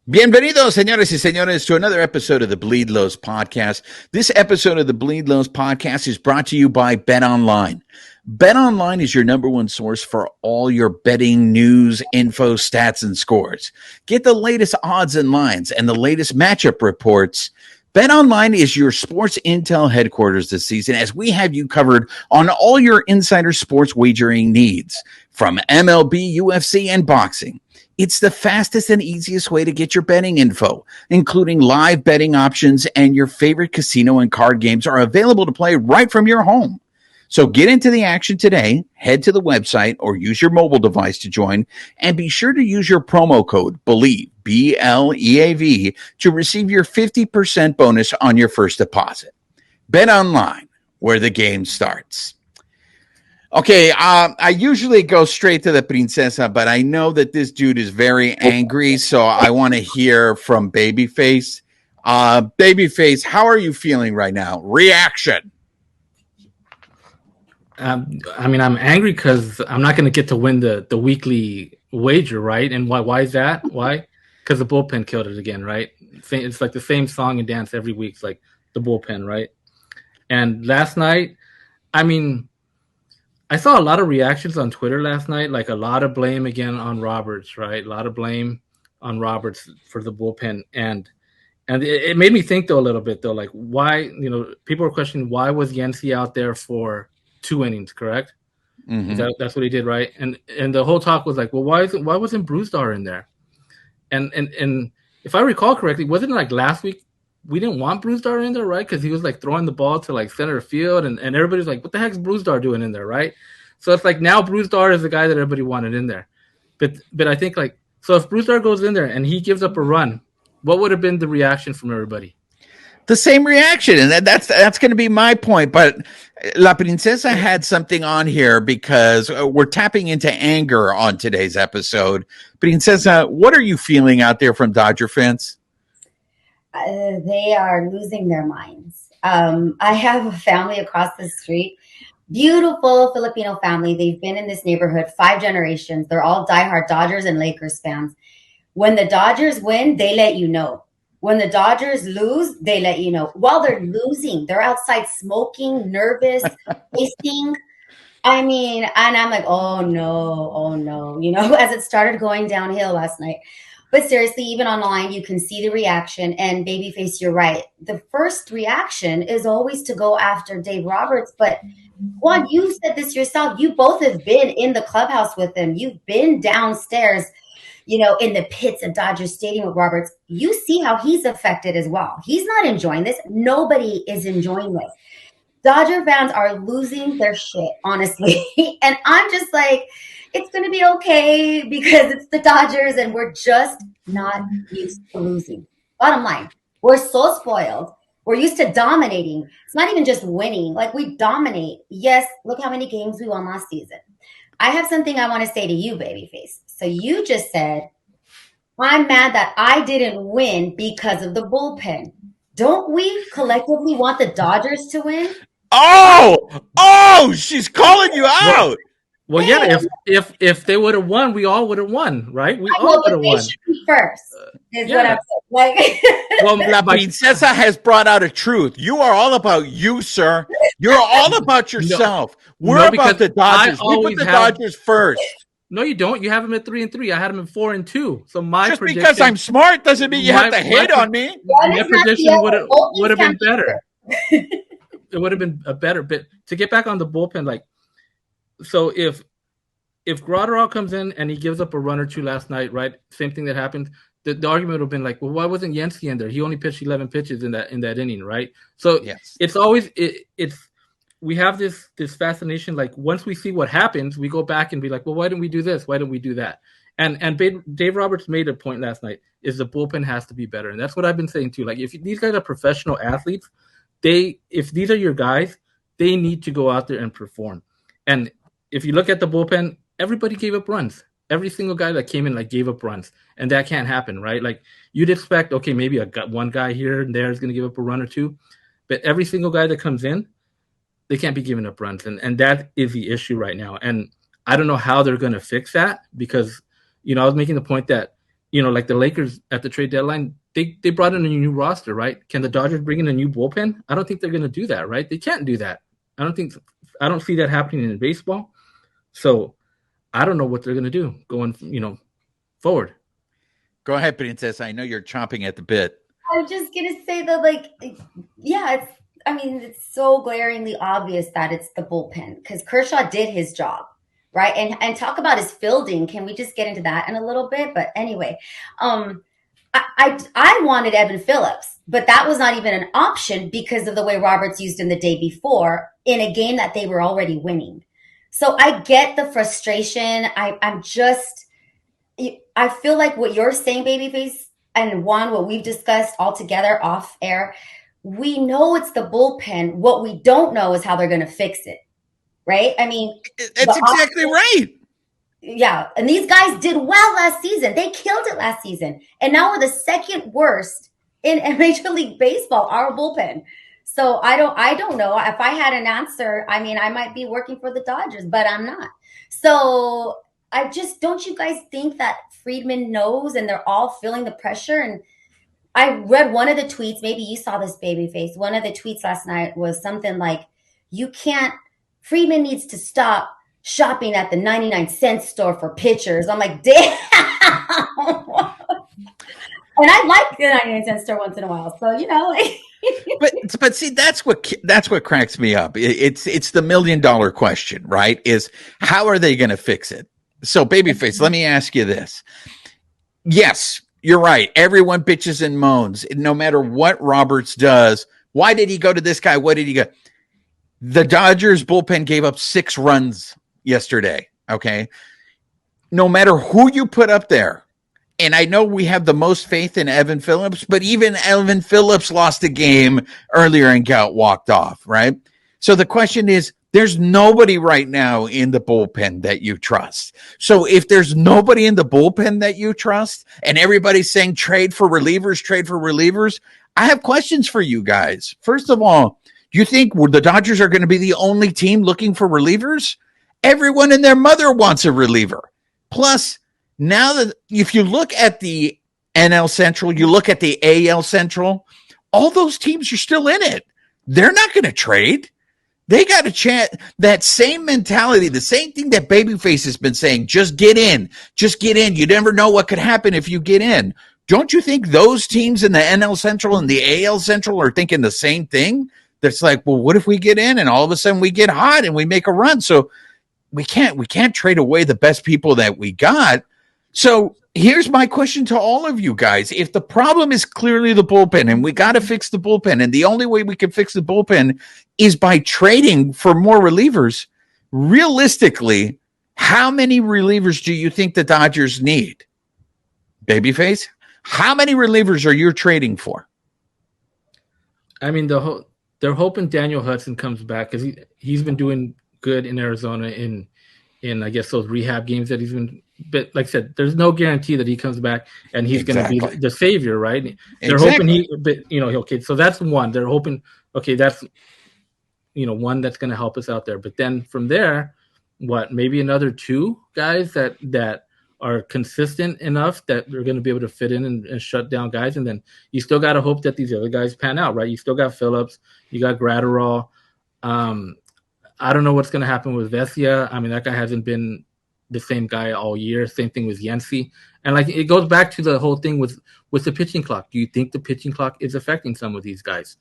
Bienvenidos, señores y señores, to another episode of the Bleed Lows podcast. This episode of the Bleed Lows podcast is brought to you by Bet Online. Bet Online is your number one source for all your betting news, info, stats, and scores. Get the latest odds and lines and the latest matchup reports. Bet Online is your sports intel headquarters this season, as we have you covered on all your insider sports wagering needs, from MLB, UFC, and boxing. It's the fastest and easiest way to get your betting info, including live betting options, and your favorite casino and card games are available to play right from your home. So get into the action today, head to the website or use your mobile device to join, and be sure to use your promo code BELIEVE, BLEAV, to receive your 50% bonus on your first deposit. Bet Online, where the game starts. Okay, I usually go straight to the princesa, but I know that this dude is very angry, so I want to hear from Babyface. Babyface, how are you feeling right now? Reaction. I'm angry because I'm not going to get to win the weekly wager, right? And why is that? Why? Because the bullpen killed it again, right? It's like the same song and dance every week. It's like the bullpen, right? And last night, I saw a lot of reactions on Twitter last night, like a lot of blame again on Roberts, right? A lot of blame on Roberts for the bullpen. And it made me think, though, a little bit, though, like why, people were questioning why was Yency out there for 2 innings, correct? Mm-hmm. That's what he did, right? And the whole talk was like, well, why wasn't Brewstar in there? And if I recall correctly, wasn't it like last week we didn't want Brewstar in there, right? Because he was like throwing the ball to like center field, and everybody's like, what the heck's Brewstar doing in there, right? So it's like now Brewstar is the guy that everybody wanted in there. But I think like, so if Brewstar goes in there and he gives up a run, what would have been the reaction from everybody? The same reaction, and that's going to be my point. But La Princesa had something on here because we're tapping into anger on today's episode. Princesa, what are you feeling out there from Dodger fans? They are losing their minds. I have a family across the street, beautiful Filipino family. They've been in this neighborhood 5 generations. They're all diehard Dodgers and Lakers fans. When the Dodgers win, they let you know. When the Dodgers lose, they let you know. While they're losing, they're outside smoking, nervous, wasting. And I'm like, oh no, as it started going downhill last night. But seriously, even online, you can see the reaction. And Babyface, you're right. The first reaction is always to go after Dave Roberts. But Juan, you said this yourself. You both have been in the clubhouse with him. You've been downstairs, in the pits of Dodger Stadium with Roberts. You see how he's affected as well. He's not enjoying this. Nobody is enjoying this. Dodger fans are losing their shit, honestly. And I'm just like, it's going to be okay because it's the Dodgers and we're just not used to losing. Bottom line, we're so spoiled. We're used to dominating. It's not even just winning. Like, we dominate. Yes, look how many games we won last season. I have something I want to say to you, Babyface. So you just said, I'm mad that I didn't win because of the bullpen. Don't we collectively want the Dodgers to win? Oh, she's calling you out. Well, yeah, if they would have won, we all would have won, right? We all would have won. First is what I'm saying. Like, well, La Princesa has brought out a truth. You are all about you, sir. You're all about yourself. We're about the Dodgers. We put the Dodgers first. No, you don't. You have them at 3-3. I had them at 4-2. So just because I'm smart doesn't mean you have to hate on me. My prediction would have been better. It would have been a better bit. To get back on the bullpen, like, so if Graterol comes in and he gives up a run or two last night, right? Same thing that happened. The argument would have been like, well, why wasn't Yency in there? He only pitched 11 pitches in that inning, right? So yes. It's always we have this fascination. Like, once we see what happens, we go back and be like, well, why didn't we do this? Why didn't we do that? And Dave Roberts made a point last night: is the bullpen has to be better, and that's what I've been saying too. Like, if these guys are professional athletes, if these are your guys, they need to go out there and perform. And if you look at the bullpen, everybody gave up runs. Every single guy that came in gave up runs, and that can't happen, right? Like, you'd expect, okay, maybe one guy here and there is going to give up a run or two, but every single guy that comes in, they can't be giving up runs, and that is the issue right now. And I don't know how they're going to fix that because, I was making the point that, like the Lakers at the trade deadline, they brought in a new roster, right? Can the Dodgers bring in a new bullpen? I don't think they're going to do that, right? They can't do that. I don't see that happening in baseball. So I don't know what they're going to do going, forward. Go ahead, Princess. I know you're chomping at the bit. I'm just going to say that, it's so glaringly obvious that it's the bullpen because Kershaw did his job, right? And talk about his fielding. Can we just get into that in a little bit? But anyway, I wanted Evan Phillips, but that was not even an option because of the way Roberts used him the day before in a game that they were already winning. So I get the frustration. I feel like what you're saying, Babyface, and Juan, what we've discussed all together off air, we know it's the bullpen. What we don't know is how they're going to fix it, right? I mean, that's exactly right. Yeah, and these guys did well last season. They killed it last season. And now we're the second worst in Major League Baseball, our bullpen. So I don't know. If I had an answer, I might be working for the Dodgers, but I'm not. So don't you guys think that Friedman knows and they're all feeling the pressure? And I read one of the tweets, maybe you saw this, Babyface. One of the tweets last night was something like, Friedman needs to stop shopping at the 99-cent store for pitchers. I'm like, damn. And I like the 99-cent store once in a while. So, but see, that's what cracks me up. It's the $1 million question, right? Is how are they going to fix it? So, Babyface, let me ask you this. Yes, you're right. Everyone bitches and moans. No matter what Roberts does, why did he go to this guy? What did he go? The Dodgers bullpen gave up 6 runs yesterday. Okay. No matter who you put up there. And I know we have the most faith in Evan Phillips, but even Evan Phillips lost a game earlier and got walked off. Right. So the question is, there's nobody right now in the bullpen that you trust. So if there's nobody in the bullpen that you trust and everybody's saying trade for relievers, I have questions for you guys. First of all, do you think the Dodgers are going to be the only team looking for relievers? Everyone and their mother wants a reliever. Plus, now that if you look at the NL Central, you look at the AL Central, all those teams are still in it. They're not going to trade. They got a chance. That same mentality, the same thing that Babyface has been saying, just get in. Just get in. You never know what could happen if you get in. Don't you think those teams in the NL Central and the AL Central are thinking the same thing? That's like, well, what if we get in and all of a sudden we get hot and we make a run? So we can't trade away the best people that we got. So here's my question to all of you guys. If the problem is clearly the bullpen and we got to fix the bullpen, and the only way we can fix the bullpen is by trading for more relievers, realistically, how many relievers do you think the Dodgers need? Babyface, how many relievers are you trading for? I mean, they're hoping Daniel Hudson comes back because he's been doing good in Arizona in I guess those rehab games that he's been. But like I said, there's no guarantee that he comes back and he's going to be the savior, right? They're hoping okay. So that's one. They're hoping, okay, that's one that's going to help us out there. But then from there, maybe another 2 guys that are consistent enough that they're going to be able to fit in and shut down guys. And then you still got to hope that these other guys pan out, right? You still got Phillips, you got Gratterall. I don't know what's going to happen with Vesia. I mean, that guy hasn't been the same guy all year. Same thing with Yancey. And it goes back to the whole thing with the pitching clock. Do you think the pitching clock is affecting some of these guys?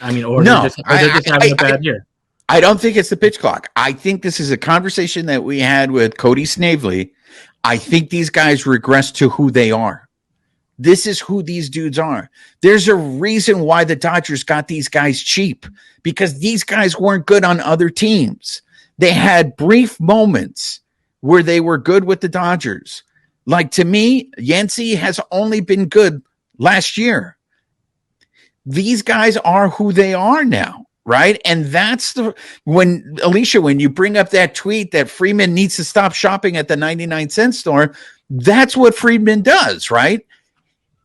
I mean, or they're just having a bad year? I don't think it's the pitch clock. I think this is a conversation that we had with Cody Snavely. I think these guys regress to who they are. This is who these dudes are. There's a reason why the Dodgers got these guys cheap, because these guys weren't good on other teams. They had brief moments where they were good with the Dodgers. Like, to me, Yancey has only been good last year. These guys are who they are now, right? And that's when you bring up that tweet that Friedman needs to stop shopping at the 99-cent store, that's what Friedman does, right?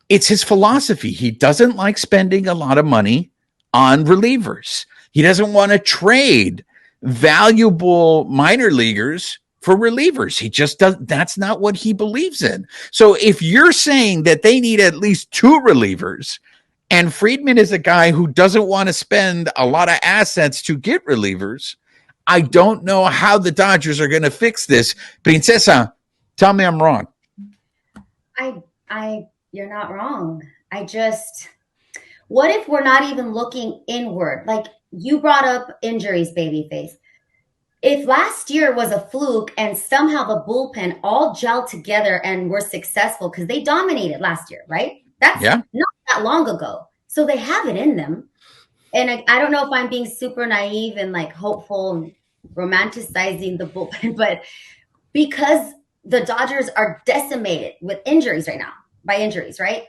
It's his philosophy. He doesn't like spending a lot of money on relievers. He doesn't want to trade valuable minor leaguers for relievers. He just does. That's not what he believes in. So if you're saying that they need at least 2 relievers, and Friedman is a guy who doesn't want to spend a lot of assets to get relievers, I don't know how the Dodgers are going to fix this. Princesa, tell me I'm wrong. You're not wrong. What if we're not even looking inward? Like you brought up injuries, babyface. If last year was a fluke and somehow the bullpen all gelled together and were successful because they dominated last year, right? That's not that long ago. So they have it in them. And I don't know if I'm being super naive and like hopeful and romanticizing the bullpen, but because the Dodgers are decimated with injuries right now, by injuries, right?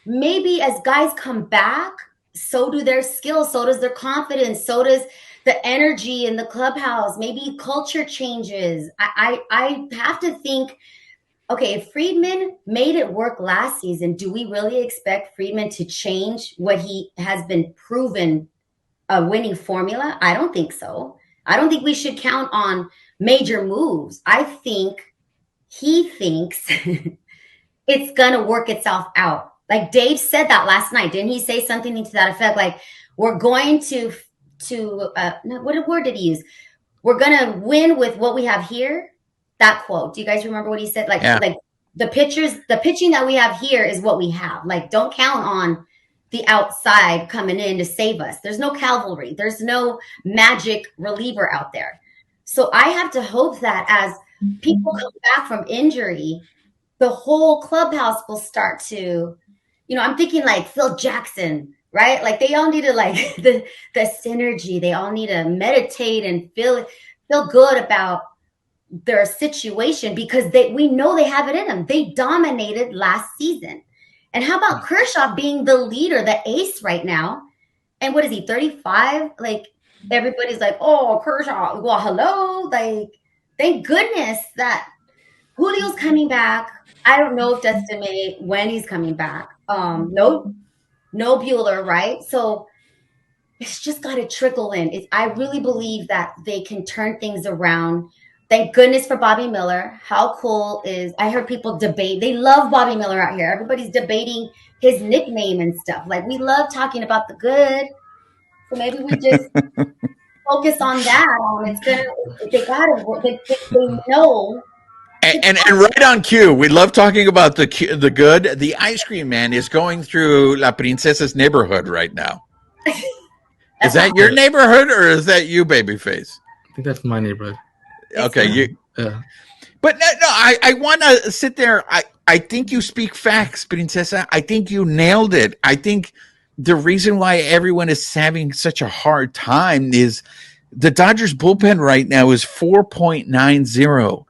Maybe as guys come back, so do their skills, so does their confidence, so does the energy in the clubhouse. Maybe culture changes. I have to think, okay, if Friedman made it work last season, do we really expect Friedman to change what he has been proven a winning formula? I don't think so. I don't think we should count on major moves. I think he thinks it's going to work itself out. Like Dave said that last night. Didn't he say something to that effect? Like, we're going to what word did he use? We're going to win with what we have here. That quote. Do you guys remember what he said? Like the pitching that we have here is what we have. Like, don't count on the outside coming in to save us. There's no cavalry. There's no magic reliever out there. So I have to hope that as people come back from injury, the whole clubhouse will start to, I'm thinking like Phil Jackson, right? Like they all need to like the synergy. They all need to meditate and feel good about their situation because we know they have it in them. They dominated last season. And how about Kershaw being the leader, the ace right now? And what is he, 35? Like everybody's like, oh, Kershaw. Well, hello. Like, thank goodness that Julio's coming back. I don't know if Destiny when he's coming back. No Bueller, right? So it's just got to trickle in. I really believe that they can turn things around. Thank goodness for Bobby Miller. How cool is, I heard people debate. They love Bobby Miller out here. Everybody's debating his nickname and stuff. Like we love talking about the good. So maybe we just focus on that. They gotta work. They know. And right on cue, we love talking about the good. The ice cream man is going through La Princesa's neighborhood right now. Is that your neighborhood or is that you, babyface? I think that's my neighborhood. Okay, but no, I want to sit there. I think you speak facts, Princesa. I think you nailed it. I think the reason why everyone is having such a hard time is the Dodgers bullpen right now is 4.90.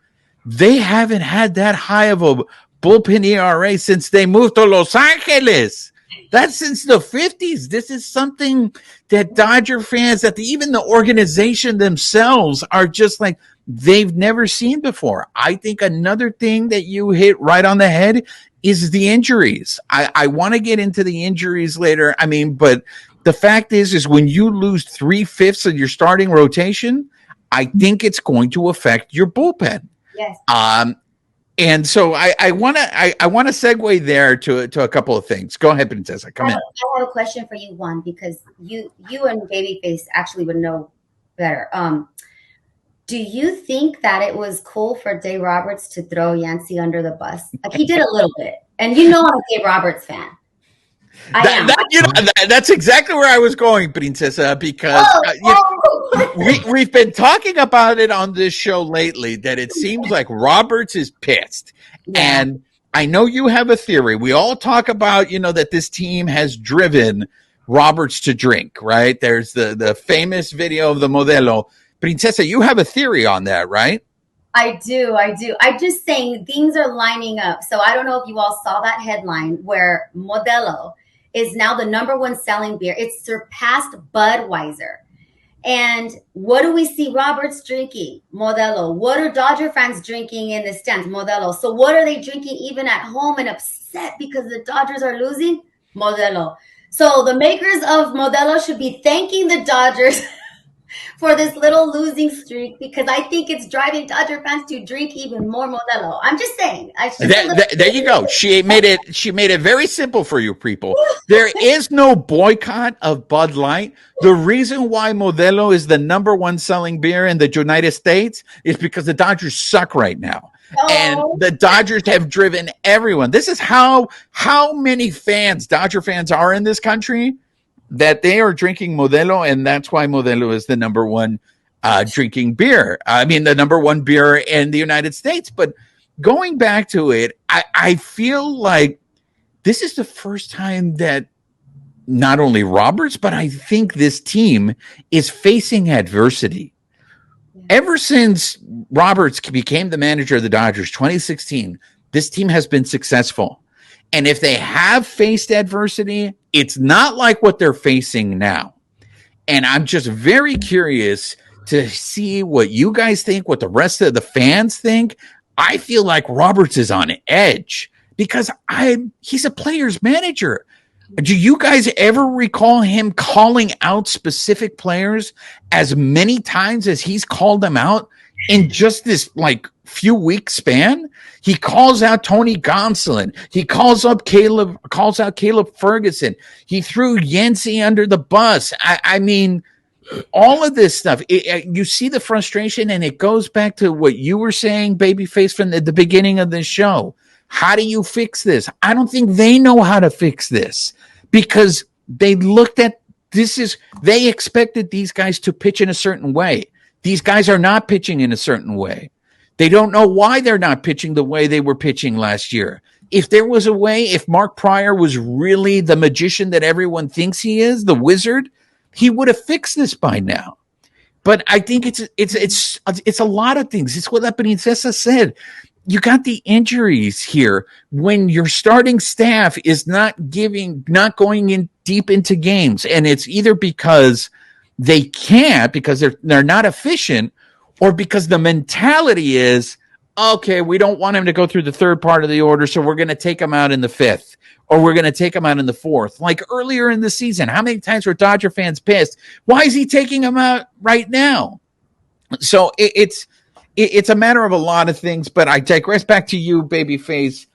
They haven't had that high of a bullpen ERA since they moved to Los Angeles. That's since the 50s. This is something that Dodger fans, even the organization themselves are just like, they've never seen before. I think another thing that you hit right on the head is the injuries. I want to get into the injuries later. I mean, but the fact is when you lose 3/5 of your starting rotation, I think it's going to affect your bullpen. Yes. And so I want to segue there to a couple of things. Go ahead, Princesa. Come in. I have a question for you, Juan, because you and Babyface actually would know better. Do you think that it was cool for Dave Roberts to throw Yancey under the bus? Like he did a little bit, and I'm a Dave Roberts fan. That's exactly where I was going, Princesa, because we've been talking about it on this show lately that it seems like Roberts is pissed. Yeah. And I know you have a theory. We all talk about, that this team has driven Roberts to drink, right? There's the famous video of the Modelo. Princesa, you have a theory on that, right? I do. I'm just saying things are lining up. So I don't know if you all saw that headline where Modelo is now the #1 selling beer. It's surpassed Budweiser. And what do we see Roberts drinking? Modelo. What are Dodger fans drinking in the stands? Modelo. So what are they drinking even at home and upset because the Dodgers are losing? Modelo. So the makers of Modelo should be thanking the Dodgers for this little losing streak because I think it's driving Dodger fans to drink even more Modelo. I'm just saying. There you go. She made it very simple for you people. There is no boycott of Bud Light. The reason why Modelo is the number one selling beer in the United States is because the Dodgers suck right now. And the Dodgers have driven everyone. This is how many Dodger fans are in this country, that they are drinking Modelo, and that's why Modelo is the number one drinking beer. I mean, the number one beer in the United States. But going back to it, I feel like this is the first time that not only Roberts, but I think this team is facing adversity. Ever since Roberts became the manager of the Dodgers, 2016, this team has been successful. And if they have faced adversity, it's not like what they're facing now. And I'm just very curious to see what you guys think, what the rest of the fans think. I feel like Roberts is on edge because he's a player's manager. Do you guys ever recall him calling out specific players as many times as he's called them out in just this few week span? He calls out Tony Gonsolin. He calls out Caleb Ferguson. He threw Yancey under the bus. I mean, all of this stuff, you see the frustration, and it goes back to what you were saying, Babyface, from the beginning of this show. How do you fix this? I don't think they know how to fix this because they looked at they expected these guys to pitch in a certain way. These guys are not pitching in a certain way. They don't know why they're not pitching the way they were pitching last year. If there was a way, if Mark Pryor was really the magician that everyone thinks he is, the wizard, he would have fixed this by now. But I think it's a lot of things. It's what Princesa said. You got the injuries here when your starting staff is not going in deep into games, and it's either because they can't, because they're not efficient, or because the mentality is, okay, we don't want him to go through the third part of the order, so we're going to take him out in the fifth, or we're going to take him out in the fourth. Like earlier in the season, how many times were Dodger fans pissed? Why is he taking him out right now? So it's a matter of a lot of things, but I digress back to you, Babyface.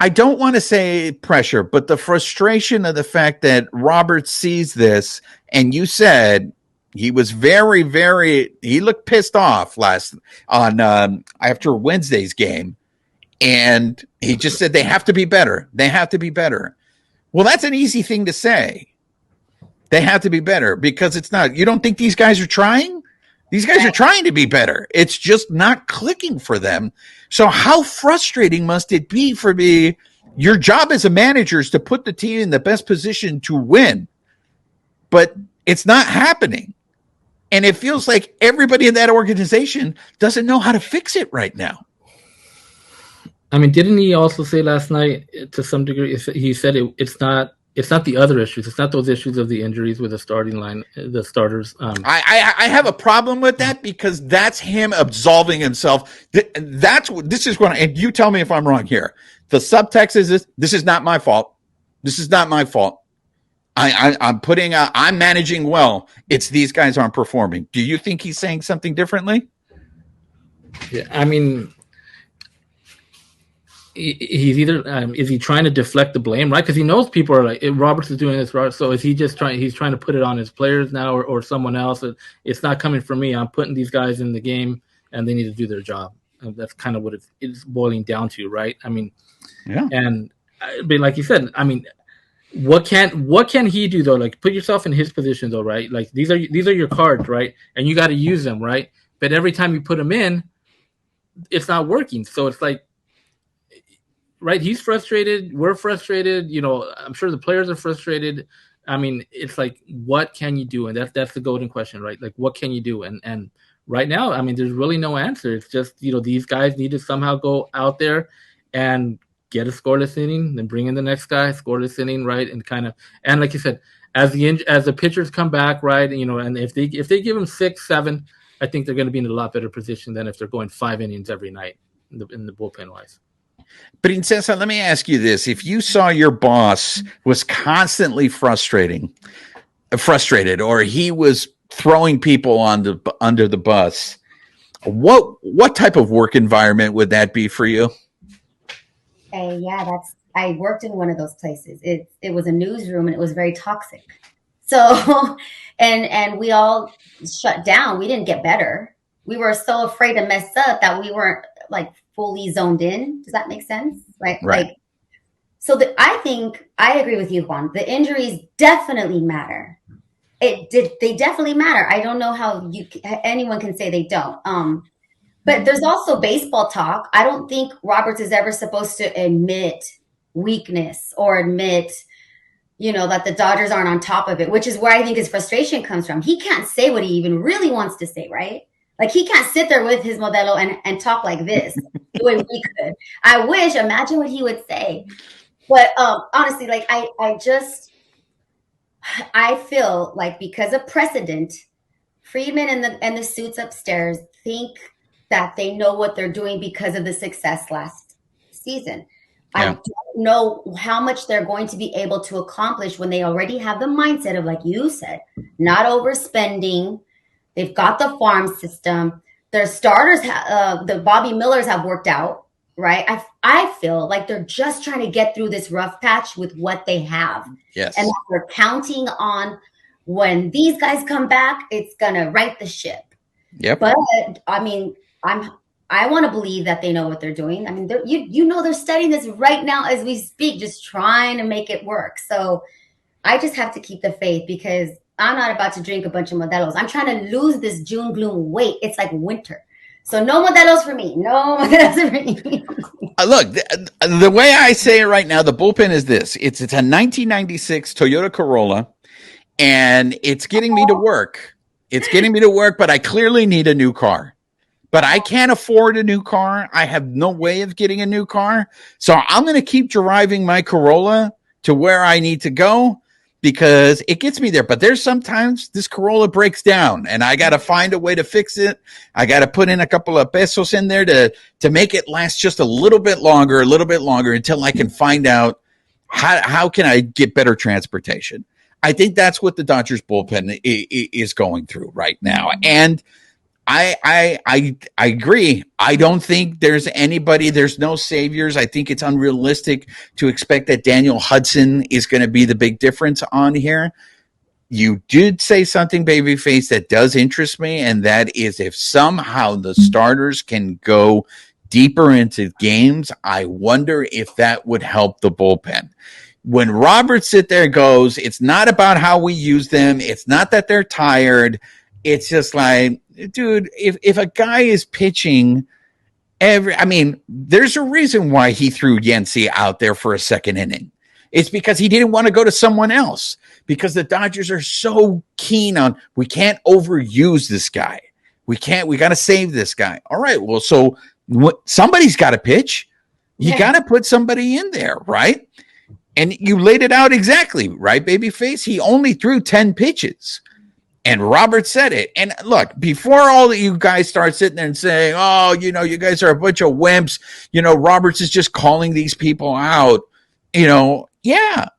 I don't want to say pressure, but the frustration of the fact that Robert sees this, and you said he was very, very, he looked pissed off after Wednesday's game, and he just said they have to be better. They have to be better. Well, that's an easy thing to say. They have to be better because it's not. You don't think these guys are trying? These guys are trying to be better. It's just not clicking for them. So how frustrating must it be for me? Your job as a manager is to put the team in the best position to win, but it's not happening. And it feels like everybody in that organization doesn't know how to fix it right now. I mean, didn't he also say last night, to some degree, he said it's not the other issues. It's not those issues of the injuries with the starting line, the starters. I have a problem with that because that's him absolving himself. And you tell me if I'm wrong here. The subtext is this is not my fault. This is not my fault. I'm managing well. It's these guys aren't performing. Do you think he's saying something differently? Yeah, I mean, he's either is he trying to deflect the blame, right? Because he knows people are like, Roberts is doing this, right? So is he just he's trying to put it on his players now or someone else? It's not coming from me. I'm putting these guys in the game, and they need to do their job. And that's kind of what it's boiling down to, right? I mean, yeah. But like you said, I mean, what can he do though? Like, put yourself in his position though, right? Like these are your cards, right? And you got to use them, right? But every time you put them in, it's not working. So it's like, right, he's frustrated. We're frustrated. You know, I'm sure the players are frustrated. I mean, it's like, what can you do? And that's the golden question, right? Like, what can you do? And right now, I mean, there's really no answer. It's just, you know, these guys need to somehow go out there and get a scoreless inning, then bring in the next guy, scoreless inning, right? And like you said, as the pitchers come back, right, you know, and if they give them 6, 7, I think they're going to be in a lot better position than if they're going 5 innings every night in the bullpen wise. Princesa, let me ask you this. If you saw your boss was constantly frustrating, frustrated, or he was throwing people under the bus, what type of work environment would that be for you? Yeah, I worked in one of those places. It was a newsroom and it was very toxic. So, and we all shut down. We didn't get better. We were so afraid to mess up that we weren't like fully zoned in. Does that make sense? Right. Like, so I think I agree with you, Juan. The injuries definitely matter. They definitely matter. I don't know how anyone can say they don't. But there's also baseball talk. I don't think Roberts is ever supposed to admit weakness or admit, that the Dodgers aren't on top of it, which is where I think his frustration comes from. He can't say what he even really wants to say, right? Like, he can't sit there with his Modelo and talk like this the way we could. Imagine what he would say. But honestly, like, I feel like because of precedent, Friedman and the suits upstairs think that they know what they're doing because of the success last season. Yeah. I don't know how much they're going to be able to accomplish when they already have the mindset of, like you said, not overspending. They've got the farm system. Their starters, the Bobby Millers have worked out, right? I feel like they're just trying to get through this rough patch with what they have. Yes. And they're counting on when these guys come back, it's going to right the ship. Yep. But I mean, I want to believe that they know what they're doing. I mean, they're studying this right now as we speak, just trying to make it work. So I just have to keep the faith because I'm not about to drink a bunch of Modelos. I'm trying to lose this June gloom weight. It's like winter. So no Modelos for me. No Modelos for me. Look, the way I say it right now, the bullpen is this. It's a 1996 Toyota Corolla, and it's getting me to work. It's getting me to work, but I clearly need a new car. But I can't afford a new car. I have no way of getting a new car. So I'm going to keep driving my Corolla to where I need to go because it gets me there. But there's sometimes this Corolla breaks down and I got to find a way to fix it. I got to put in a couple of pesos in there to make it last just a little bit longer until I can find out how can I get better transportation. I think that's what the Dodgers bullpen is going through right now. And I agree. I don't think there's no saviors. I think it's unrealistic to expect that Daniel Hudson is going to be the big difference on here. You did say something, Babyface, that does interest me, and that is if somehow the starters can go deeper into games, I wonder if that would help the bullpen. When Roberts sit there and goes, it's not about how we use them. It's not that they're tired. It's just like, dude, if a guy is pitching there's a reason why he threw Yancey out there for a second inning. It's because he didn't want to go to someone else because the Dodgers are so keen on, we can't overuse this guy. We got to save this guy. All right. Well, so somebody's got to pitch. You got to put somebody in there, right? And you laid it out exactly, right, Babyface? He only threw 10 pitches. And Robert said it. And look, before all of you guys start sitting there and saying, oh, you guys are a bunch of wimps. Roberts is just calling these people out. Yeah,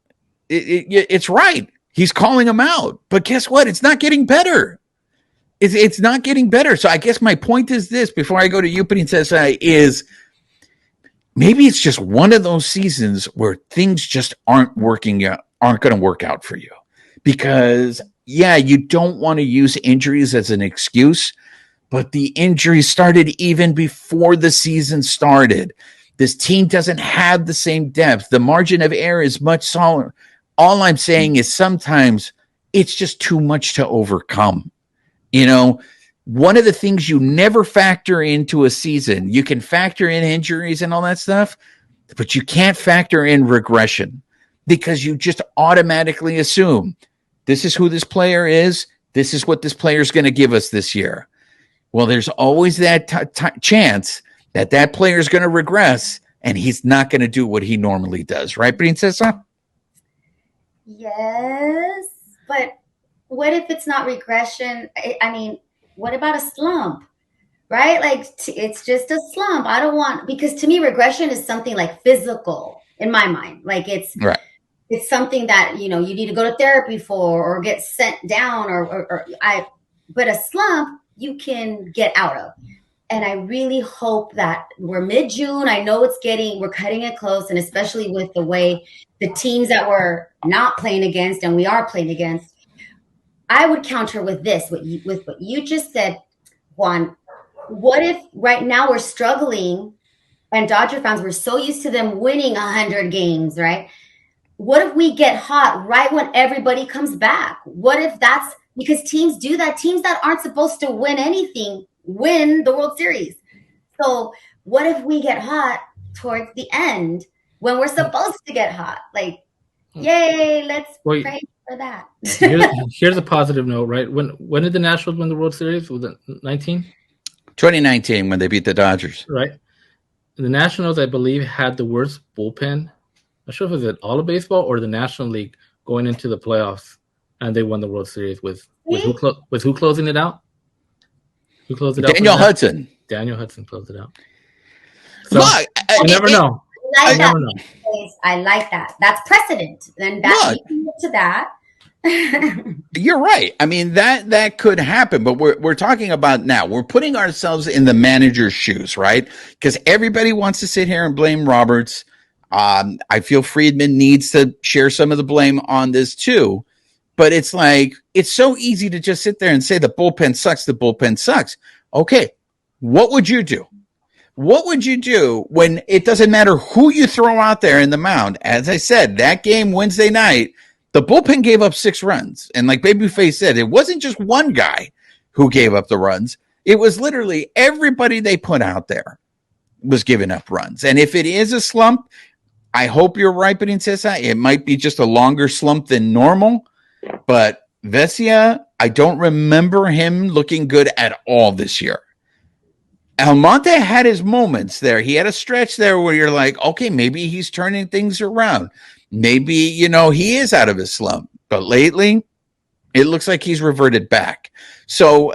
it's right. He's calling them out. But guess what? It's not getting better. It's not getting better. So I guess my point is this, before I go to you, Princess, is maybe it's just one of those seasons where things just aren't going to work out for you. Because yeah, you don't want to use injuries as an excuse, but the injuries started even before the season started. This team doesn't have the same depth. The margin of error is much smaller. All I'm saying is sometimes it's just too much to overcome. One of the things you never factor into a season, you can factor in injuries and all that stuff, but you can't factor in regression because you just automatically assume this is who this player is. This is what this player is going to give us this year. Well, there's always that chance that player is going to regress and he's not going to do what he normally does. Right, Princesa? Yes, but what if it's not regression? What about a slump? Right? Like it's just a slump. I don't want, because to me, regression is something like physical in my mind. Like it's, right. it's something that, you need to go to therapy for or get sent down but a slump you can get out of. And I really hope that we're mid-June. I know we're cutting it close, and especially with the way the teams that we're not playing against and we are playing against, I would counter with this, with what you just said, Juan. What if right now we're struggling, and Dodger fans, we're so used to them winning 100 games, right? What if we get hot right when everybody comes back? What if that's because teams do that? Teams that aren't supposed to win anything win the World Series. So what if we get hot towards the end when we're supposed to get hot? Like, yay, let's pray for that. Here's a positive note, right? When did the Nationals win the World Series? Was it 2019 when they beat the Dodgers. Right. The Nationals, I believe, had the worst bullpen. I'm not sure if it was all of baseball or the National League going into the playoffs, and they won the World Series with who closing it out? Who closed it out? Daniel Hudson. Daniel Hudson closed it out. So you never know. I like that. That's precedent. Then that to that. You're right. I mean, that could happen, but we're talking about now. We're putting ourselves in the manager's shoes, right? Because everybody wants to sit here and blame Roberts. I feel Friedman needs to share some of the blame on this too. But it's like, it's so easy to just sit there and say the bullpen sucks, the bullpen sucks. Okay, what would you do? What would you do when it doesn't matter who you throw out there in the mound? As I said, that game Wednesday night, the bullpen gave up 6 runs. And like Babyface said, it wasn't just one guy who gave up the runs. It was literally everybody they put out there was giving up runs. And if it is a slump, I hope you're right, Princesa. It might be just a longer slump than normal. But Vesia, I don't remember him looking good at all this year. Almonte had his moments there. He had a stretch there where you're like, okay, maybe he's turning things around. Maybe, he is out of his slump. But lately, it looks like he's reverted back. So,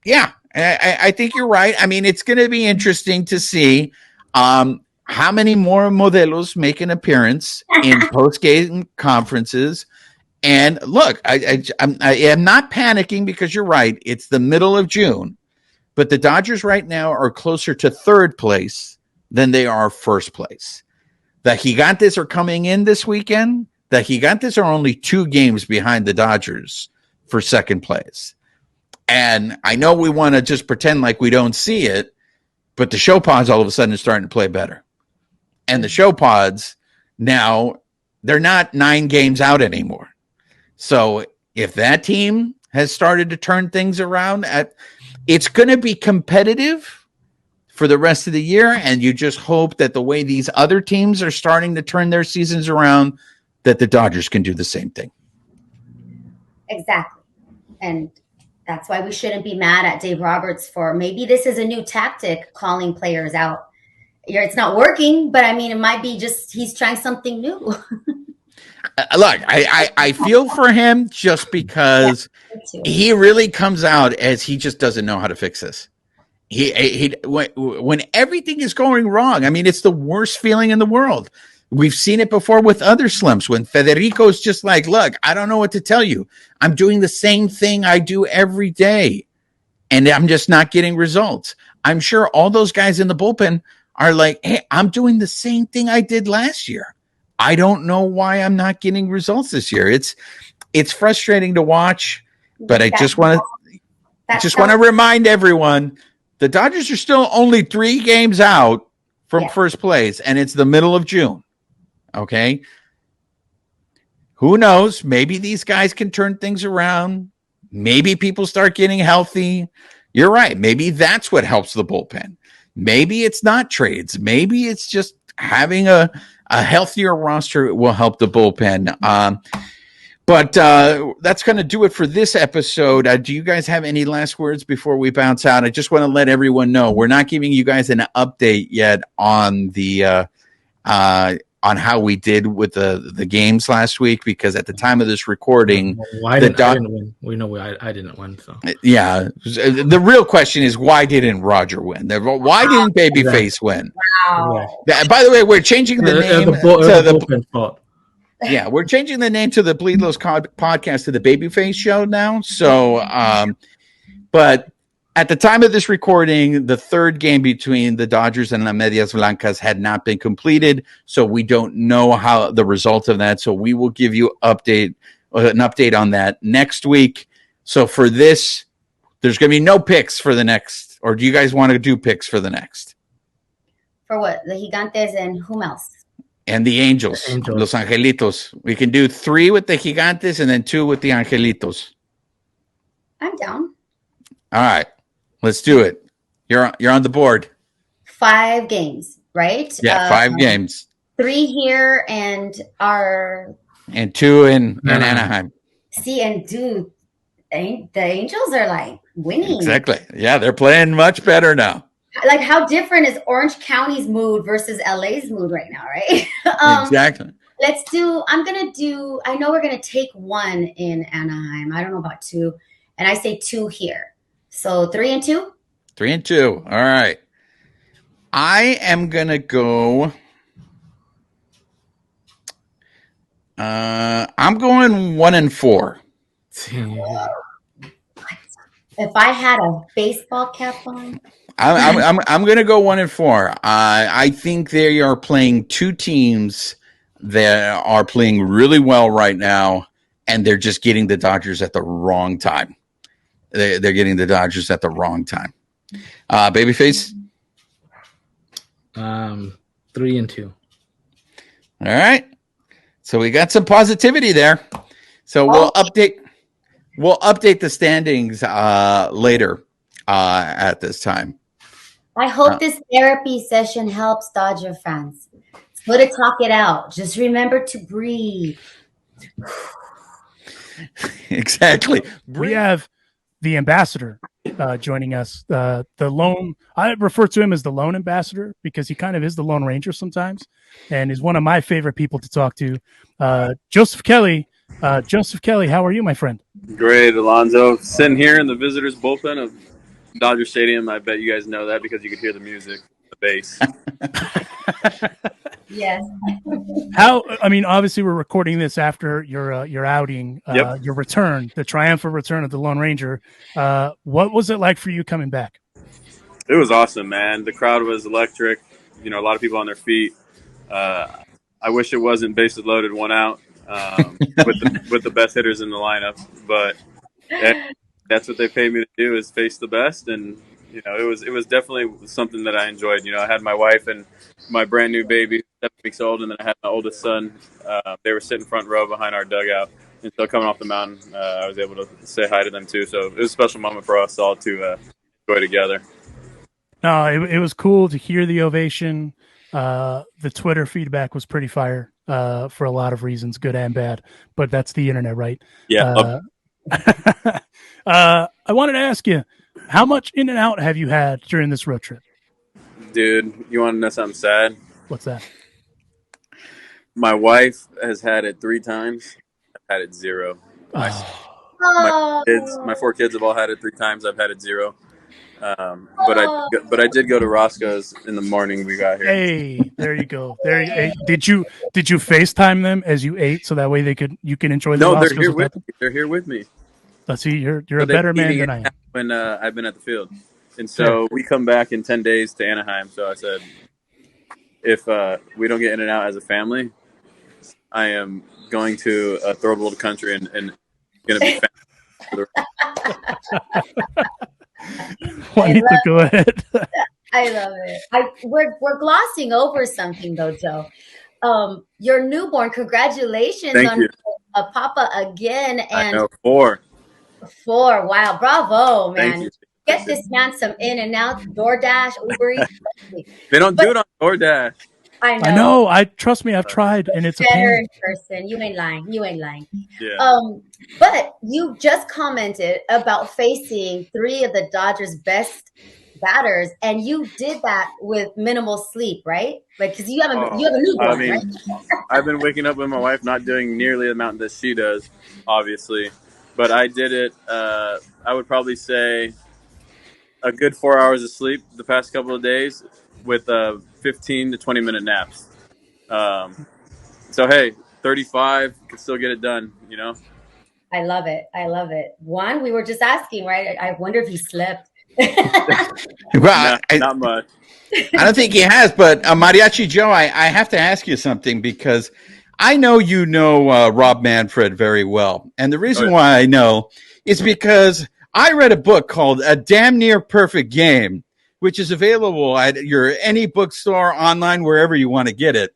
yeah, I think you're right. I mean, it's going to be interesting to see how many more Modelos make an appearance in post-game conferences. And look, I am not panicking because you're right. It's the middle of June, but the Dodgers right now are closer to third place than they are first place. The Gigantes are coming in this weekend. The Gigantes are only 2 games behind the Dodgers for second place. And I know we want to just pretend like we don't see it, but the Show Pods all of a sudden are starting to play better. And the Show Pods now, they're not 9 games out anymore. So if that team has started to turn things around, it's going to be competitive for the rest of the year. And you just hope that the way these other teams are starting to turn their seasons around, that the Dodgers can do the same thing. Exactly. And that's why we shouldn't be mad at Dave Roberts for maybe this is a new tactic, calling players out. It's not working, but I mean, it might be just he's trying something new. Look, I feel for him just because he really comes out as he just doesn't know how to fix this. When everything is going wrong, I mean, it's the worst feeling in the world. We've seen it before with other slumps when Federico's just like, look, I don't know what to tell you. I'm doing the same thing I do every day, and I'm just not getting results. I'm sure all those guys in the bullpen are like, hey, I'm doing the same thing I did last year. I don't know why I'm not getting results this year. It's frustrating to watch, but I just want to remind everyone the Dodgers are still only 3 games out from first place, and it's the middle of June. Okay. Who knows? Maybe these guys can turn things around. Maybe people start getting healthy. You're right. Maybe that's what helps the bullpen. Maybe it's not trades. Maybe it's just having a healthier roster will help the bullpen. But that's going to do it for this episode. Do you guys have any last words before we bounce out? I just want to let everyone know we're not giving you guys an update yet on the on how we did with the games last week, because at the time of this recording, I didn't win. We know I didn't win. So yeah, the real question is, why didn't Roger win? Why didn't Babyface win? Wow. By the way, we're changing the name to the bullpen fault. Yeah, we're changing the name to the Bleed Lows podcast to the Babyface Show now. So, but at the time of this recording, the third game between the Dodgers and La Medias Blancas had not been completed, so we don't know how the result of that. So we will give you an update on that next week. So for this, there's going to be no picks for the next, or do you guys want to do picks for the next? For what? The Gigantes and whom else? And the Angels, Los Angelitos. We can do 3 with the Gigantes and then 2 with the Angelitos. I'm down. All right, let's do it. You're on the board. 5 games, right? Yeah, 5 games. 3 here and 2 in Anaheim. See, and dude, the Angels are like winning. Exactly. Yeah, they're playing much better now. Like, how different is Orange County's mood versus LA's mood right now, right? Exactly. I know we're going to take 1 in Anaheim. I don't know about 2. And I say 2 here. So 3 and 2? 3 and 2. All right. I am going to go. I'm going 1 and 4. If I had a baseball cap on. I'm going to go 1 and 4. I think they are playing 2 teams that are playing really well right now, and they're just getting the Dodgers at the wrong time. They're getting the Dodgers at the wrong time. Babyface? 3 and 2. All right. So we got some positivity there. So we'll update the standings later at this time. I hope this therapy session helps Dodger fans. It's good to talk it out. Just remember to breathe. Exactly. We have the ambassador joining us. The lone, I refer to him as the lone ambassador because he kind of is the Lone Ranger sometimes, and is one of my favorite people to talk to. Joseph Kelly. Joseph Kelly, how are you, my friend? Great, Alonzo. Sitting here in the visitors' bullpen of Dodger Stadium. I bet you guys know that because you could hear the music, the bass. Yes. Obviously we're recording this after your outing, your return, the triumphant return of the Lone Ranger. What was it like for you coming back? It was awesome, man. The crowd was electric. A lot of people on their feet. I wish it wasn't bases loaded, 1 out, with the best hitters in the lineup, but that's what they paid me to do, is face the best. And it was definitely something that I enjoyed. I had my wife and my brand new baby, 7 weeks old, and then I had my oldest son. They were sitting front row behind our dugout, and so coming off the mountain, I was able to say hi to them too. So it was a special moment for us all to enjoy together. No, it was cool to hear the ovation. The Twitter feedback was pretty fire for a lot of reasons, good and bad. But that's the internet, right? Yeah. I wanted to ask you, how much in and out have you had during this road trip? Dude, you want to know something sad? What's that? My wife has had it 3 times. I've had it 0. My 4 kids have all had it 3 times. I've had it 0. But I did go to Roscoe's in the morning we got here. Hey, there you go. Did you FaceTime them as you ate so that way you can enjoy the Roscoe's? No, they're here with me. They're here with me. Let's see, you're a better man than I am. When I've been at the field. And so we come back in 10 days to Anaheim. So I said, if we don't get in and out as a family, I am going to a third world country and going to be family. Juanita, go ahead. I love it. We're glossing over something though, Joe. Your newborn, congratulations. Thank on you. A papa again. And I know, 4. Wow, bravo, man. Thank you. Get this man some in and out, DoorDash, Uber Eats. They don't do it on DoorDash. I know. Trust me, I've tried, and it's a generous pain. person. You ain't lying. Yeah. But you just commented about facing 3 of the Dodgers' best batters, and you did that with minimal sleep, right? Like, because you have a newborn, right? I've been waking up with my wife, not doing nearly the amount that she does, obviously, but I did it. I would probably say a good 4 hours of sleep the past couple of days with 15 to 20 minute naps. So hey, 35 can still get it done, you know? I love it. I love it. Juan, we were just asking, right? I wonder if he slept. Well, Not much. I don't think he has, but Mariachi Joe, I have to ask you something because I know you know Rob Manfred very well. And the reason why I know is because I read a book called A Damn Near Perfect Game, which is available at your any bookstore, online, wherever you want to get it.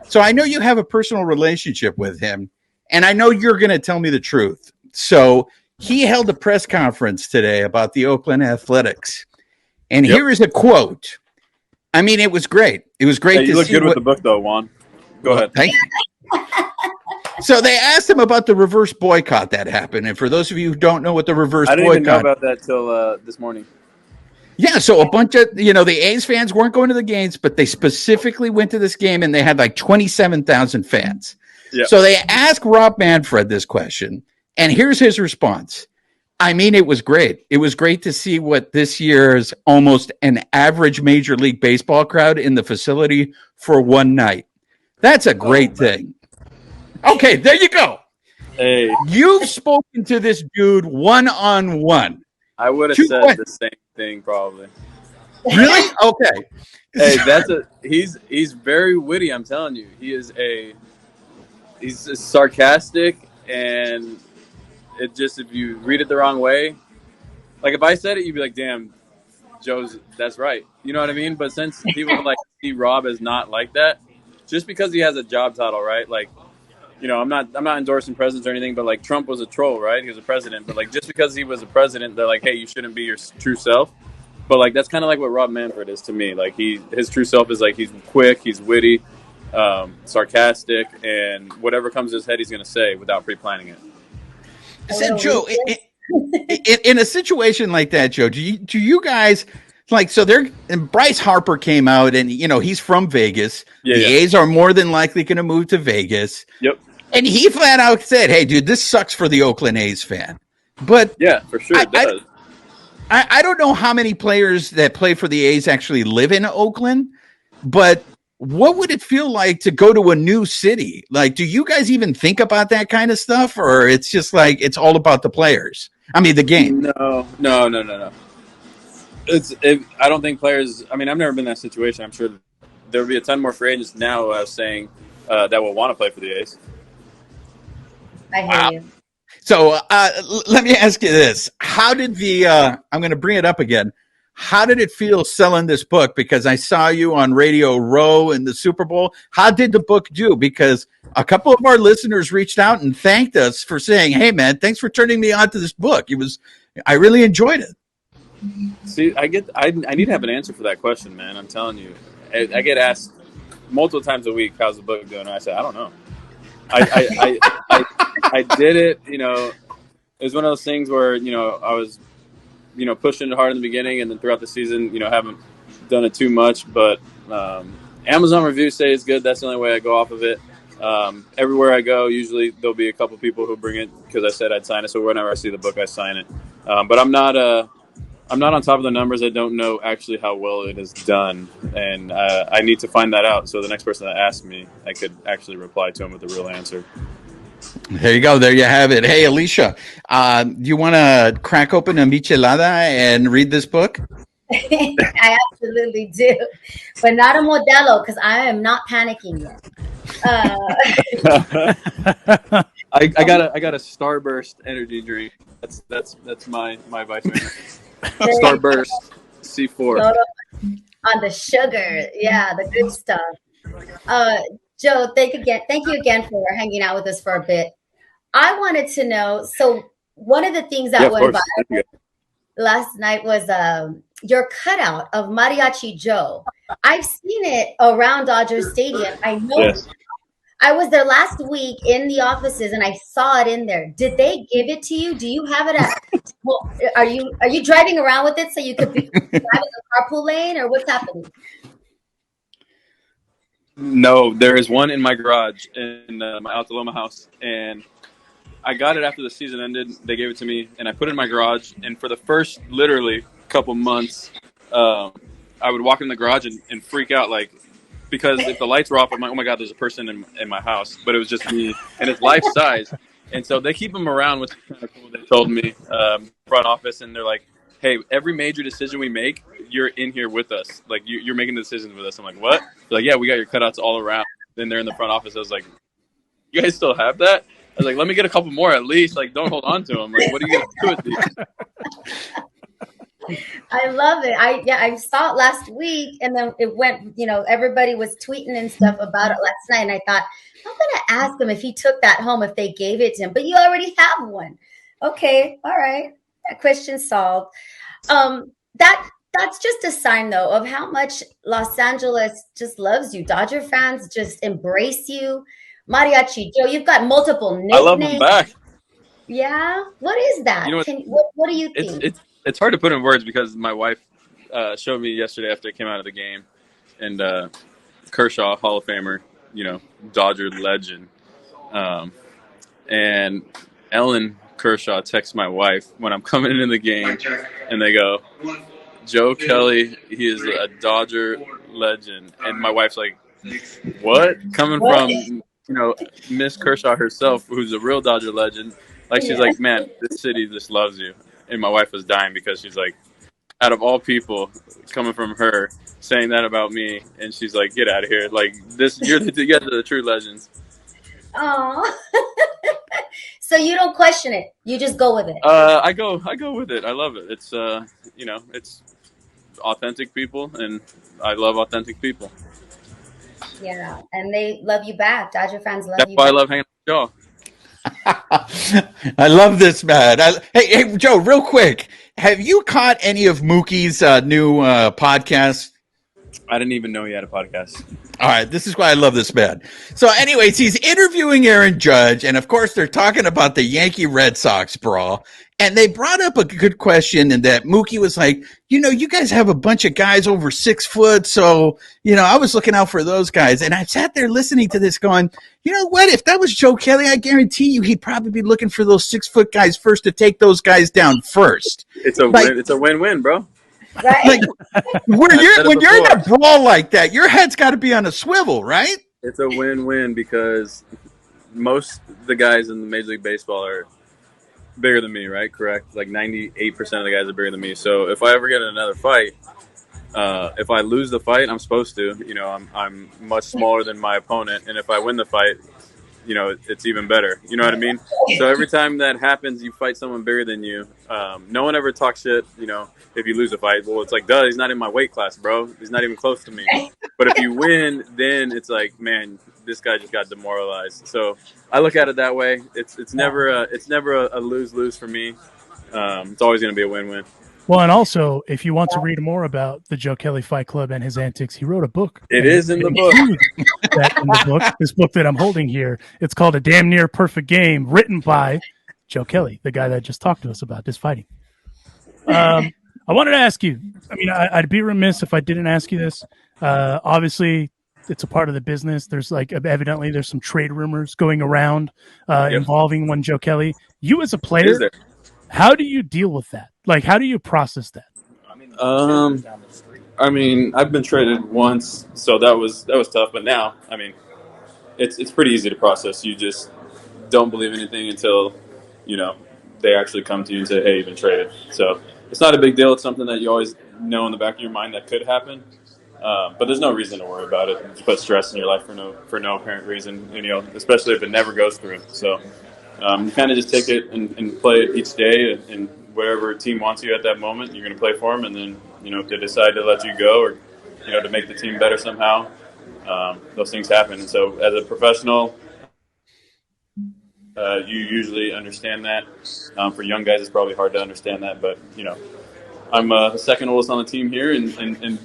So I know you have a personal relationship with him, and I know you're going to tell me the truth. So he held a press conference today about the Oakland Athletics. And here is a quote. I mean, it was great. It was great to see. You look good with the book, though, Juan. Go ahead. Thank you. So they asked him about the reverse boycott that happened. And for those of you who don't know what the reverse boycott... I didn't even know about that till this morning. Yeah, so a bunch of, the A's fans weren't going to the games, but they specifically went to this game, and they had like 27,000 fans. Yep. So they asked Rob Manfred this question, and here's his response. I mean, it was great. It was great to see what this year's almost an average Major League Baseball crowd in the facility for one night. That's a great thing. Okay, there you go. Hey. You've spoken to this dude one-on-one. I would have said the same thing, probably. Really? Okay. Hey, he's very witty, I'm telling you. He's sarcastic, and it just, if you read it the wrong way, like if I said it, you'd be like, damn, that's right. You know what I mean? But since people like see Rob as not like that, just because he has a job title, right? Like, I'm not endorsing presidents or anything, but like Trump was a troll, right? He was a president, but like just because he was a president, they're like, hey, you shouldn't be your true self. But like that's kind of like what Rob Manfred is to me. Like his true self is like he's quick, he's witty, sarcastic, and whatever comes to his head, he's going to say without pre-planning it. So Joe, in a situation like that, Joe, do you guys like, so and Bryce Harper came out and, he's from Vegas. The A's are more than likely going to move to Vegas. Yep. And he flat out said, hey, dude, this sucks for the Oakland A's fan. But yeah, for sure it does. I don't know how many players that play for the A's actually live in Oakland, but what would it feel like to go to a new city? Like, do you guys even think about that kind of stuff? Or it's just like, it's all about the players? I mean, the game. No. I don't think players, I've never been in that situation. I'm sure there will be a ton more free agents now saying that will want to play for the A's. I hear you. So let me ask you this. How did I'm going to bring it up again. How did it feel selling this book? Because I saw you on Radio Row in the Super Bowl. How did the book do? Because a couple of our listeners reached out and thanked us for saying, hey, man, thanks for turning me on to this book. I really enjoyed it. See, I need to have an answer for that question, man. I'm telling you. I get asked multiple times a week, how's the book doing? And I say, I don't know. I did it, it was one of those things where, I was, pushing it hard in the beginning, and then throughout the season, haven't done it too much, but Amazon reviews say it's good. That's the only way I go off of it. Everywhere I go, usually there'll be a couple people who bring it because I said I'd sign it. So whenever I see the book, I sign it. But I'm not on top of the numbers. I don't know actually how well it is done, and I need to find that out. So the next person that asks me, I could actually reply to him with a real answer. There you go. There you have it. Hey, Alicia, do you want to crack open a michelada and read this book? I absolutely do, but not a Modelo because I am not panicking yet. I got a Starburst energy drink. That's my vice. Starburst C4 on the sugar. Yeah, the good stuff. Joe, thank you again for hanging out with us for a bit. I wanted to know, so one of the things that went by last night was your cutout of Mariachi Joe. I've seen it around Dodger Stadium. I know. Yes. I was there last week in the offices and I saw it in there. Did they give it to you? Do you have it are you driving around with it so you could drive in the carpool lane, or what's happening? No, there is one in my garage in my Altaloma house, and I got it after the season ended. They gave it to me, and I put it in my garage. And for the first, literally, couple months, I would walk in the garage and freak out, like, because if the lights were off, I'm like, oh my God, there's a person in my house. But it was just me, and it's life size. And so they keep him around, which is kind of cool. They told me, front office, and they're like, hey, every major decision we make, you're in here with us. Like, you're making the decisions with us. I'm like, what? They're like, yeah, we got your cutouts all around. Then they're in the front office. I was like, you guys still have that? I was like, let me get a couple more at least. Like, don't hold on to them. Like, what are you going to do with these? I love it. I saw it last week, and then it went, everybody was tweeting and stuff about it last night, and I thought, I'm gonna ask him if he took that home, if they gave it to him. But you already have one. Okay, all right. That question solved. That's just a sign, though, of how much Los Angeles just loves you. Dodger fans just embrace you. Mariachi Joe, you've got multiple nicknames. I love them back. Yeah? What is that? What do you think? It's hard to put in words because my wife showed me yesterday after I came out of the game. And Kershaw, Hall of Famer, Dodger legend. And Ellen Kershaw texts my wife when I'm coming into the game, and they go, Joe Kelly, he is a Dodger legend. And my wife's like, what? Coming from, Miss Kershaw herself, who's a real Dodger legend. Like, she's like, man, this city just loves you. And my wife was dying because she's like, out of all people, coming from her, saying that about me, and she's like, get out of here. Like, you guys are the true legends. Oh, so you don't question it. You just go with it. I go with it. I love it. It's, it's authentic people, and I love authentic people. Yeah, and they love you back. Dodger fans love you. That's why I love hanging out with y'all. I love this, man. Hey, Joe, real quick. Have you caught any of Mookie's new podcast? I didn't even know he had a podcast. All right, this is why I love this man. So anyways, he's interviewing Aaron Judge, and of course they're talking about the Yankee-Red Sox brawl. And they brought up a good question, and that Mookie was like, you guys have a bunch of guys over 6 foot, so, I was looking out for those guys. And I sat there listening to this going, you know what? If that was Joe Kelly, I guarantee you he'd probably be looking for those 6 foot guys first to take those guys down first. It's a win-win, bro. Right. Like, when you're in a brawl like that, your head's got to be on a swivel, right? It's a win-win because most of the guys in the Major League Baseball are bigger than me, right? Correct. Like 98% of the guys are bigger than me. So if I ever get in another fight, if I lose the fight, I'm supposed to. I'm much smaller than my opponent, and if I win the fight, it's even better. You know what I mean? So every time that happens, you fight someone bigger than you. No one ever talks shit, if you lose a fight. Well, it's like, duh, he's not in my weight class, bro. He's not even close to me. But if you win, then it's like, man, this guy just got demoralized. So I look at it that way. It's never a lose-lose for me. It's always going to be a win-win. Well, and also, if you want to read more about the Joe Kelly Fight Club and his antics, he wrote a book. It is in the book. This book that I'm holding here, it's called A Damn Near Perfect Game, written by Joe Kelly, the guy that just talked to us about this fighting. I wanted to ask you, I'd be remiss if I didn't ask you this. Obviously, it's a part of the business. There's evidently there's some trade rumors going around involving one Joe Kelly. You as a player, how do you deal with that? Like, how do you process that? I've been traded once, so that was tough. But now, it's pretty easy to process. You just don't believe anything until, they actually come to you and say, hey, you've been traded. So it's not a big deal. It's something that you always know in the back of your mind that could happen. But there's no reason to worry about it. Just put stress in your life for no apparent reason, especially if it never goes through. So you kind of just take it and play it each day, and whatever team wants you at that moment, you're going to play for them. And then, if they decide to let you go or, to make the team better somehow, those things happen. And so as a professional, you usually understand that. For young guys, it's probably hard to understand that. But, I'm the second oldest on the team here and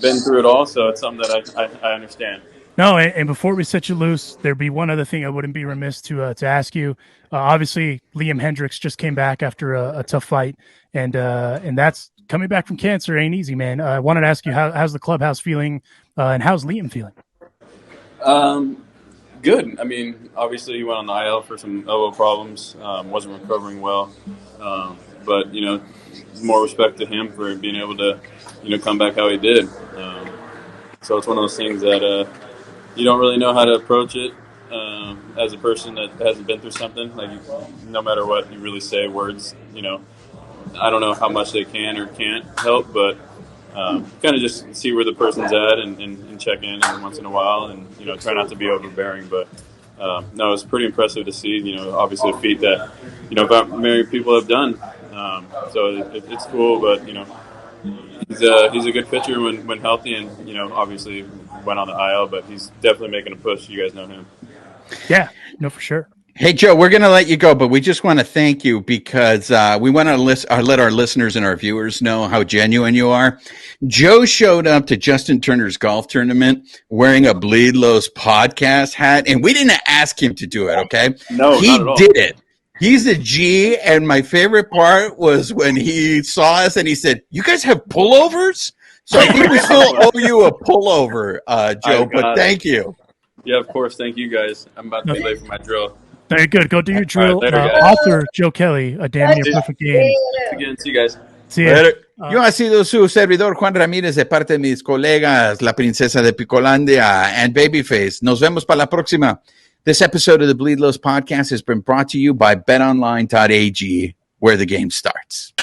been through it all. So it's something that I understand. No, and before we set you loose, there'd be one other thing I wouldn't be remiss to ask you. Obviously, Liam Hendriks just came back after a tough fight, and that's coming back from cancer ain't easy, man. I wanted to ask you how's the clubhouse feeling, and how's Liam feeling? Good. Obviously he went on the IL for some elbow problems, wasn't recovering well, but more respect to him for being able to come back how he did. So it's one of those things that you don't really know how to approach it as a person that hasn't been through something. Like, no matter what you really say, words, I don't know how much they can or can't help, but kind of just see where the person's at and check in every once in a while, and try not to be overbearing. But no, it's pretty impressive to see. Obviously a feat that not many people have done. So it's cool, but he's a good pitcher when healthy, and obviously went on the IL, but he's definitely making a push. You guys know him. Yeah, no, for sure. Hey, Joe, we're going to let you go, but we just want to thank you because we want to let our listeners and our viewers know how genuine you are. Joe showed up to Justin Turner's golf tournament wearing a Bleed Lows podcast hat, and we didn't ask him to do it, okay? No, he not at all. did it. He's a G, and my favorite part was when he saw us and he said, "You guys have pullovers?" So I think we still owe you a pullover, Joe, but thank you. Yeah, of course. Thank you, guys. I'm about to be late for my drill. Very good. Go do your drill. Later, Author Joe Kelly, A Damn Near Perfect Game. Again, see you guys. See ya. Later. Yo ha sido su servidor Juan Ramírez de parte de mis colegas, la princesa de Picolandia and Babyface. Nos vemos para la próxima. This episode of the Bleed Lows podcast has been brought to you by betonline.ag, where the game starts.